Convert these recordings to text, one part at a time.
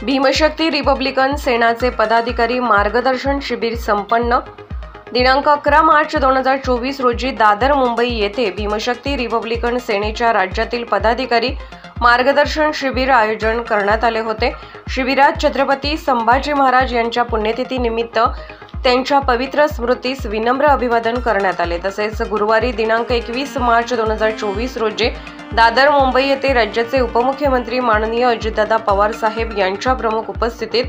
Bhimshakti Republican सेनाचे पदाधिकारी मार्गदर्शन शिबिर संपन्न। दिनांक 11 मार्च 2024 रोजी दादर मुंबई येथे भीमशक्ती रिपब्लिकन सेनेच्या राज्यातील पदाधिकारी मार्गदर्शन शिबिर आयोजन करण्यात आले होते। शिबिरात छत्रपती संभाजी महाराज यांच्या पुण्यतिथी निमित्त त्यांच्या पवित्र स्मृतीस विनम्र अभिवादन करण्यात आले। तसेच गुरुवारी दिनांक 21 मार्च 2024 रोजी दादर मुंबई येथे राज्याचे उपमुख्यमंत्री माननीय अजितदादा पवार साहेब यांच्या प्रमुख उपस्थितीत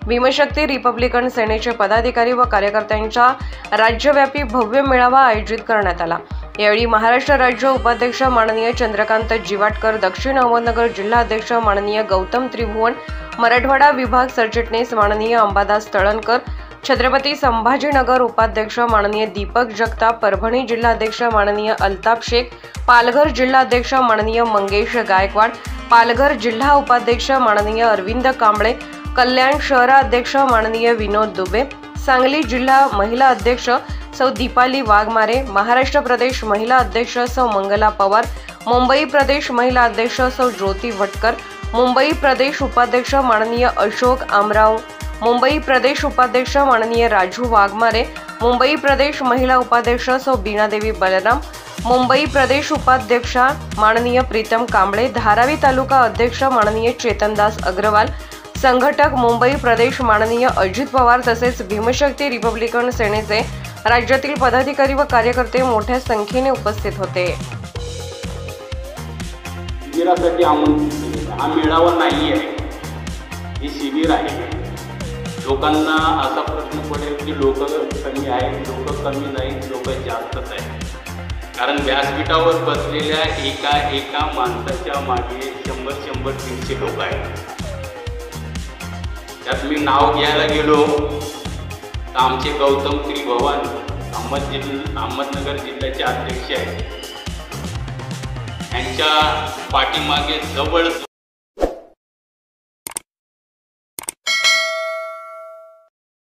भीमशक्ती रिपब्लिकन सेनेचे पदाधिकारी व कार्यकर्त्यांचा राज्यव्यापी भव्य मेळावा आयोजित करण्यात आला। यावेळी महाराष्ट्र राज्य उपाध्यक्ष माननीय चंद्रकांत जिवाटकर, दक्षिण अहमदनगर जिल्हा अध्यक्ष माननीय गौतम त्रिभुवन, मराठवाडा विभाग सरचिटणीस माननीय अंबादास तळणकर, छत्रपती संभाजीनगर उपाध्यक्ष माननीय दीपक जगताप, परभणी जिल्हाध्यक्ष माननीय अल्ताफ शेख, पालघर जिल्हाध्यक्ष माननीय मंगेश गायकवाड, पालघर जिल्हा उपाध्यक्ष माननीय अरविंद कांबळे, कल्याण शहराध्यक्ष माननीय विनोद दुबे, सांगली जिल्हा महिला अध्यक्ष सौ दीपाली वाघमारे, महाराष्ट्र प्रदेश महिला अध्यक्ष सौ मंगला पवार, मुंबई प्रदेश महिला अध्यक्ष सौ ज्योती भटकर, मुंबई प्रदेश उपाध्यक्ष माननीय अशोक आमराव, मुंबई प्रदेश उपाध्यक्ष माननीय राजू वाघमारे, मुंबई प्रदेश महिला उपाध्यक्ष सौ बीनादेवी बलराम, मुंबई प्रदेश उपाध्यक्षा माननीय प्रीतम कांबळे, धारावी तालुका अध्यक्ष माननीय चेतनदास अग्रवाल, संघटक मुंबई प्रदेश माननीय अजित पवार तसेच भीमशक्ती रिपब्लिकन सेनेचे राज्यातील पदाधिकारी व कार्यकर्ते मोठ्या संख्येने उपस्थित होते। शिबिरासाठी हा मेळावा नाही आहे, हे शिबिर आहे। लोकांना असा प्रश्न पडेल की लोक कमी आहेत, लोक कमी नाहीत, लोक जास्तच आहेत। कारण व्यासपीठावर बसलेल्या एका माणसाच्या मागे 100-150 लोक आहेत। त्यात मी नाव घ्यायला गेलो तर आमचे गौतम त्रिभुवन अहमदनगर जिल्ह्याचे अध्यक्ष आहेत। यांच्या पाठीमागे जवळ